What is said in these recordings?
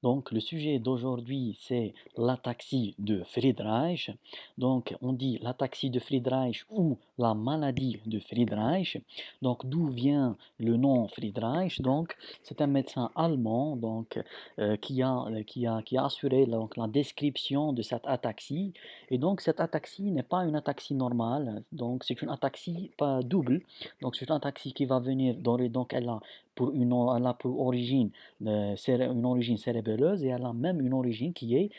Donc, le sujet d'aujourd'hui, c'est l'ataxie de Friedreich. Donc, on dit l'ataxie de Friedreich ou la maladie de Friedreich. Donc, d'où vient le nom Friedreich? Donc, c'est un médecin allemand qui a assuré donc, la description de cette ataxie. Et donc, cette ataxie n'est pas une ataxie normale. Donc, c'est une ataxie pas double. Donc, c'est une ataxie qui va venir donc, elle a pour origine une origine cérébelleuse et elle a même une origine qui est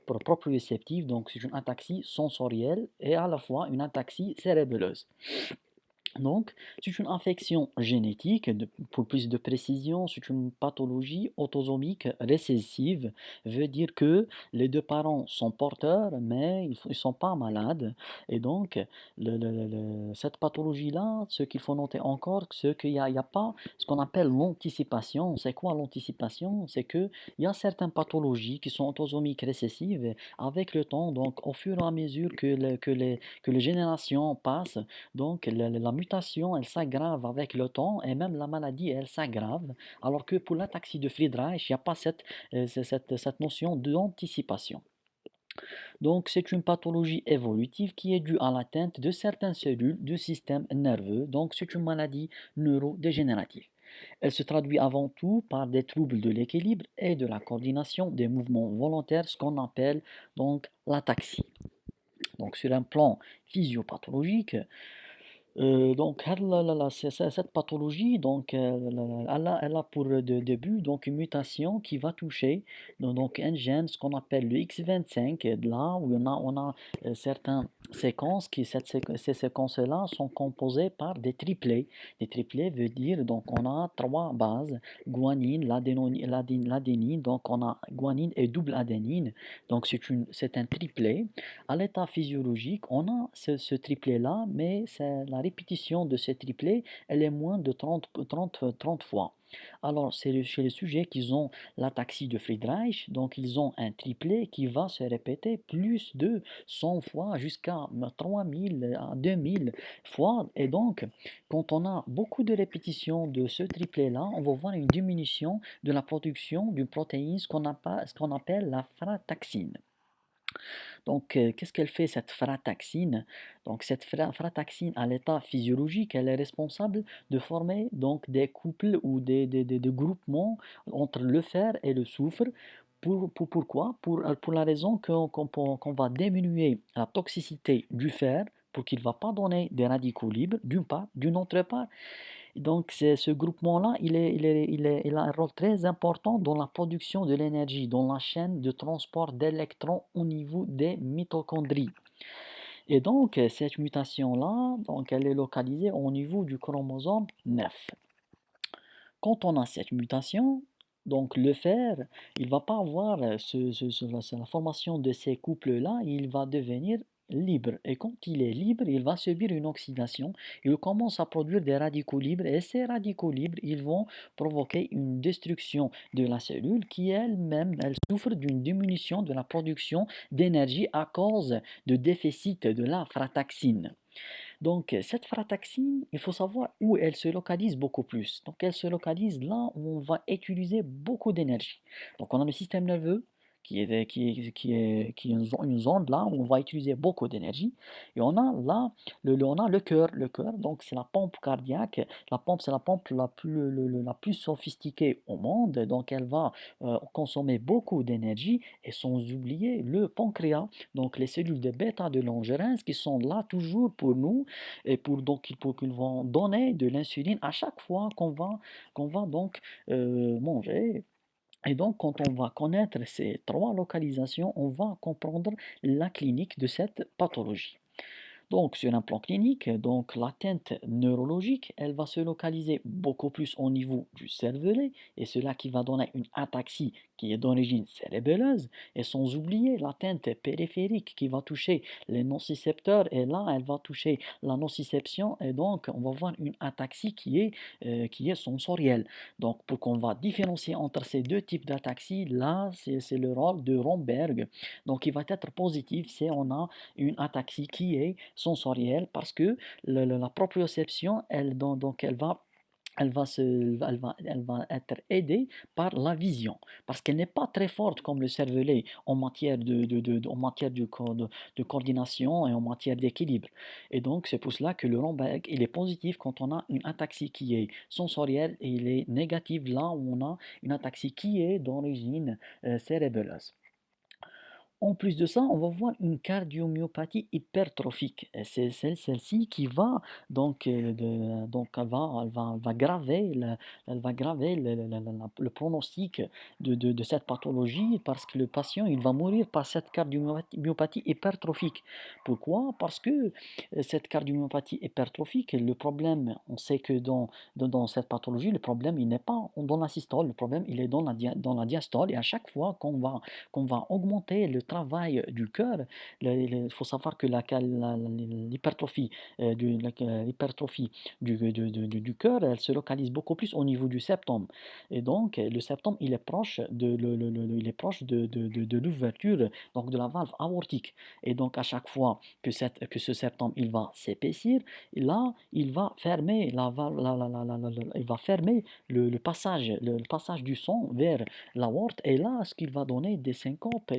proprioceptive, donc c'est une ataxie sensorielle et à la fois une ataxie cérébelleuse. Donc, c'est une infection génétique, pour plus de précision, c'est une pathologie autosomique récessive, veut dire que les deux parents sont porteurs, mais ils ne sont pas malades. Et donc, cette pathologie-là, ce qu'il faut noter encore, c'est qu'il y a pas ce qu'on appelle l'anticipation. C'est quoi l'anticipation? C'est qu'il y a certaines pathologies qui sont autosomiques récessives et avec le temps, donc au fur et à mesure que les générations passent, donc la mutation, elle s'aggrave avec le temps et même la maladie, elle s'aggrave. Alors que pour l'ataxie de Friedreich, il n'y a pas cette notion d'anticipation. Donc c'est une pathologie évolutive qui est due à l'atteinte de certaines cellules du système nerveux. Donc c'est une maladie neurodégénérative. Elle se traduit avant tout par des troubles de l'équilibre et de la coordination des mouvements volontaires, ce qu'on appelle donc l'ataxie. Donc sur un plan physiopathologique, donc cette pathologie, donc elle a pour début donc une mutation qui va toucher donc un gène, ce qu'on appelle le X25, et là où on a certaines séquences ces séquences-là sont composées par des triplés. Des triplés veut dire donc on a trois bases, guanine, l'adénine, donc on a guanine et double adénine, donc c'est un triplet. À l'état physiologique, on a ce triplet-là, mais la répétition de ce triplet, elle est moins de 30 fois. Alors, c'est chez les sujets qui ont l'ataxie de Friedreich, donc ils ont un triplet qui va se répéter plus de 100 fois jusqu'à 3000 à 2000 fois. Et donc, quand on a beaucoup de répétitions de ce triplet-là, on va voir une diminution de la production d'une protéine, ce qu'on appelle la frataxine. Donc, qu'est-ce qu'elle fait cette frataxine? Donc, cette frataxine, à l'état physiologique, elle est responsable de former donc des couples ou des groupements entre le fer et le soufre. Pourquoi? Pour la raison qu'on va diminuer la toxicité du fer pour qu'il ne va pas donner des radicaux libres, d'une part. D'une autre part, donc, ce groupement-là, il a un rôle très important dans la production de l'énergie, dans la chaîne de transport d'électrons au niveau des mitochondries. Et donc, cette mutation-là, donc, elle est localisée au niveau du chromosome 9. Quand on a cette mutation, donc le fer, il va pas avoir la formation de ces couples-là, il va devenir libre. Et quand il est libre, il va subir une oxydation, il commence à produire des radicaux libres, et ces radicaux libres, ils vont provoquer une destruction de la cellule qui elle-même, elle souffre d'une diminution de la production d'énergie à cause de déficit de la frataxine. Donc, cette frataxine, il faut savoir où elle se localise beaucoup plus. Donc, elle se localise là où on va utiliser beaucoup d'énergie. Donc, on a le système nerveux qui est une zone là où on va utiliser beaucoup d'énergie. Et on a là, on a le cœur. Le cœur, donc, c'est la pompe cardiaque. La pompe, c'est la pompe la plus sophistiquée au monde. Donc, elle va consommer beaucoup d'énergie. Et sans oublier le pancréas. Donc, les cellules de bêta de Langerhans qui sont là toujours pour nous et pour qu'ils vont donner de l'insuline à chaque fois qu'on va donc manger. Et donc, quand on va connaître ces trois localisations, on va comprendre la clinique de cette pathologie. Donc, sur un plan clinique, donc l'atteinte neurologique, elle va se localiser beaucoup plus au niveau du cervelet, et cela qui va donner une ataxie qui est d'origine cérébelleuse, et sans oublier l'atteinte périphérique qui va toucher les nocicepteurs, et là, elle va toucher la nociception, et donc on va voir une ataxie qui est sensorielle. Donc, pour qu'on va différencier entre ces deux types d'ataxie, là, c'est le rôle de Romberg. Donc, il va être positif, c'est on a une ataxie qui est sensorielle parce que la proprioception, elle, donc, elle va elle va être aidée par la vision, parce qu'elle n'est pas très forte comme le cervelet en matière en matière de coordination et en matière d'équilibre. Et donc, c'est pour cela que le Lombac, il est positif quand on a une ataxie qui est sensorielle et il est négatif là où on a une ataxie qui est d'origine cérébelleuse. En plus de ça, on va voir une cardiomyopathie hypertrophique. Et c'est celle-ci qui va donc elle va graver le pronostic de cette pathologie parce que le patient il va mourir par cette cardiomyopathie hypertrophique. Pourquoi? Parce que cette cardiomyopathie hypertrophique, le problème, on sait que dans cette pathologie, le problème il n'est pas dans la systole, le problème il est dans la diastole et à chaque fois qu'on va augmenter le travail du cœur. Il faut savoir que l'hypertrophie l'hypertrophie du cœur, elle se localise beaucoup plus au niveau du septum. Et donc, le septum, il est proche il est proche de l'ouverture donc de la valve aortique. Et donc, à chaque fois que ce septum il va s'épaissir, là, il va fermer la valve, il va fermer le passage du sang vers l'aorte est là, ce qui va donner des syncopes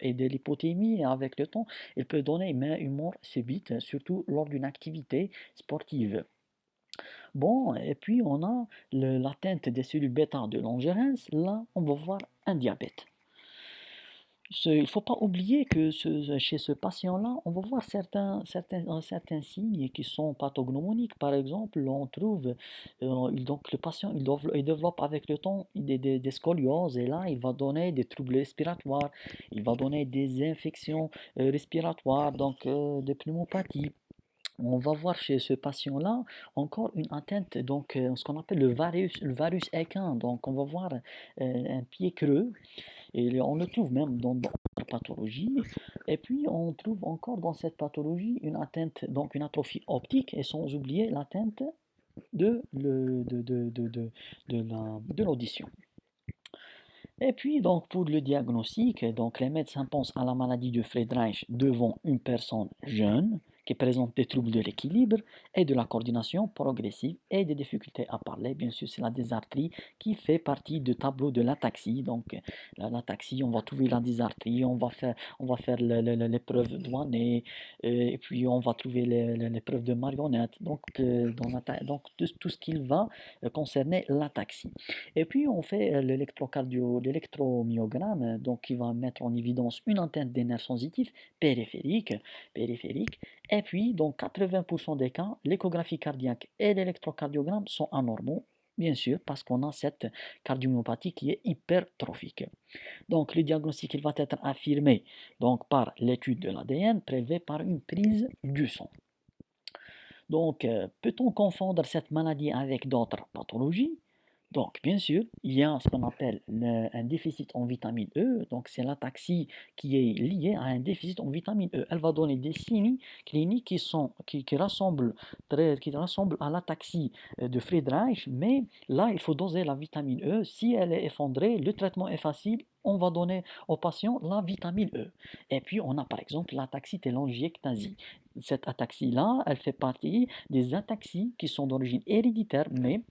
et de l'hypothémie. Et avec le temps, il peut donner une mort subite, surtout lors d'une activité sportive. Bon, et puis on a l'atteinte des cellules bêta de Langerhans. Là, on va voir un diabète. Il ne faut pas oublier que chez ce patient-là, on va voir certains signes qui sont pathognomoniques. Par exemple, on trouve, donc le patient, il développe avec le temps des scolioses et là, il va donner des troubles respiratoires, il va donner des infections respiratoires, donc des pneumopathies. On va voir chez ce patient-là encore une atteinte, donc ce qu'on appelle le varus équin. Donc on va voir un pied creux et on le trouve même dans d'autres pathologies. Et puis, on trouve encore dans cette pathologie une atteinte, donc une atrophie optique, et sans oublier l'atteinte de l'audition. Et puis, donc, pour le diagnostic, donc, les médecins pensent à la maladie de Friedreich devant une personne jeune qui présente des troubles de l'équilibre et de la coordination progressive et des difficultés à parler. Bien sûr, c'est la dysarthrie qui fait partie du tableau de l'ataxie. Donc, l'ataxie, on va trouver la dysarthrie, on va faire l'épreuve douanée, et puis on va trouver l'épreuve de marionnette. Donc, donc tout ce qui va concerner l'ataxie. Et puis, on fait l'électromyogramme, donc qui va mettre en évidence une atteinte des nerfs sensitifs périphériques. Et puis, dans 80% des cas, l'échographie cardiaque et l'électrocardiogramme sont anormaux, bien sûr, parce qu'on a cette cardiomyopathie qui est hypertrophique. Donc, le diagnostic il va être affirmé donc, par l'étude de l'ADN prélevée par une prise du sang. Donc, peut-on confondre cette maladie avec d'autres pathologies? Donc, bien sûr, il y a ce qu'on appelle un déficit en vitamine E. Donc, c'est l'ataxie qui est liée à un déficit en vitamine E. Elle va donner des signes cliniques qui ressemblent à l'ataxie de Friedreich, mais là, il faut doser la vitamine E. Si elle est effondrée, le traitement est facile. On va donner au patient la vitamine E. Et puis, on a par exemple l'ataxie télangiectasie. Cette ataxie-là, elle fait partie des ataxies qui sont d'origine héréditaire, mais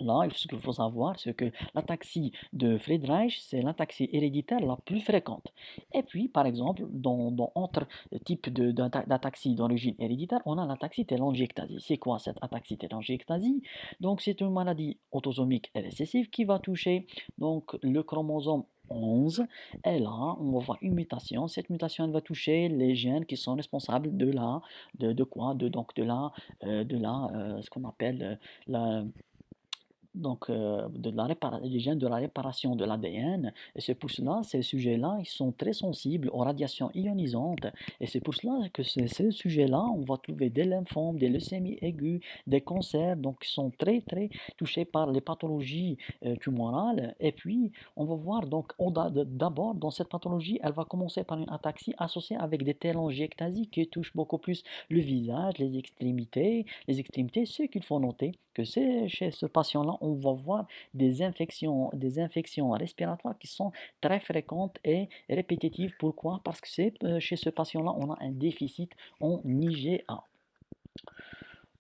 là, ce qu'il faut savoir, c'est que l'ataxie de Friedreich, c'est l'ataxie héréditaire la plus fréquente. Et puis, par exemple, dans autres types d'ataxie d'origine héréditaire, on a l'ataxie télangiectasie. C'est quoi cette ataxie télangiectasie? Donc, c'est une maladie autosomique et récessive qui va toucher donc, le chromosome 11. Et là, on va voir une mutation. Cette mutation, elle va toucher les gènes qui sont responsables de quoi? Ce qu'on appelle la les gènes de la réparation de l'ADN. Et c'est pour cela, ces sujets-là, ils sont très sensibles aux radiations ionisantes. Et c'est pour cela que ces sujets-là, on va trouver des lymphomes, des leucémies aiguës, des cancers, donc qui sont très, très touchés par les pathologies tumorales. Et puis, on va voir, donc, d'abord, dans cette pathologie, elle va commencer par une ataxie associée avec des télangiectasies qui touchent beaucoup plus le visage, les extrémités. Ce qu'il faut noter, que c'est chez ce patient-là, on va voir des infections respiratoires qui sont très fréquentes et répétitives. Pourquoi? Parce que chez ce patient-là, on a un déficit en IgA.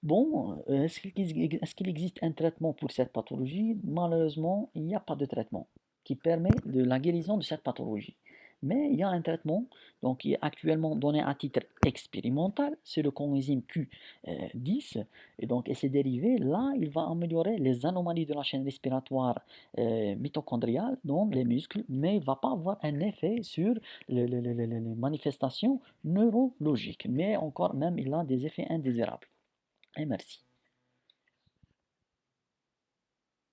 Bon, est-ce qu'il existe un traitement pour cette pathologie? Malheureusement, il n'y a pas de traitement qui permet de la guérison de cette pathologie. Mais il y a un traitement donc, qui est actuellement donné à titre expérimental, c'est le coenzyme Q10. Et donc, et ses dérivés, là, il va améliorer les anomalies de la chaîne respiratoire mitochondriale dans les muscles, mais il ne va pas avoir un effet sur les manifestations neurologiques. Mais encore même, il a des effets indésirables. Et merci.